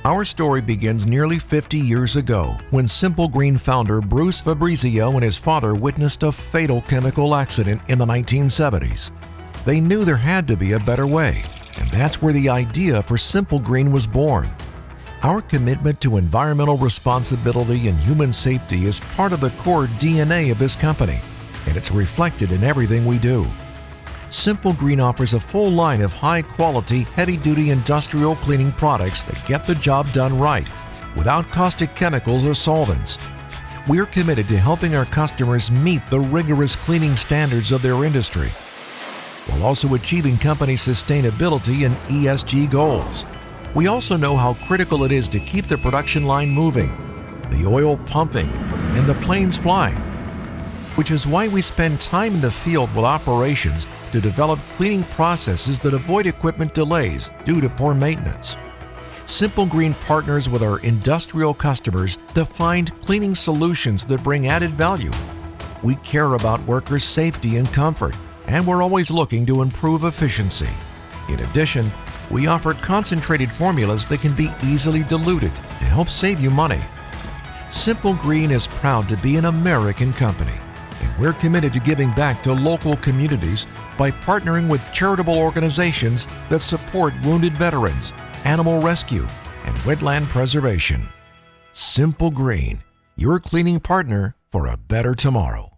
Our story begins nearly 50 years ago when Simple Green founder Bruce Fabrizio and his father witnessed a fatal chemical accident in the 1970s. They knew there had to be a better way, and that's where the idea for Simple Green was born. Our commitment to environmental responsibility and human safety is part of the core DNA of this company, and it's reflected in everything we do. Simple Green offers a full line of high-quality, heavy-duty industrial cleaning products that get the job done right, without caustic chemicals or solvents. We're committed to helping our customers meet the rigorous cleaning standards of their industry, while also achieving company sustainability and ESG goals. We also know how critical it is to keep the production line moving, the oil pumping, and the planes flying, which is why we spend time in the field with operations to develop cleaning processes that avoid equipment delays due to poor maintenance. Simple Green partners with our industrial customers to find cleaning solutions that bring added value. We care about workers' safety and comfort, and we're always looking to improve efficiency. In addition, we offer concentrated formulas that can be easily diluted to help save you money. Simple Green is proud to be an American company, and we're committed to giving back to local communities by partnering with charitable organizations that support wounded veterans, animal rescue, and wetland preservation. Simple Green, your cleaning partner for a better tomorrow.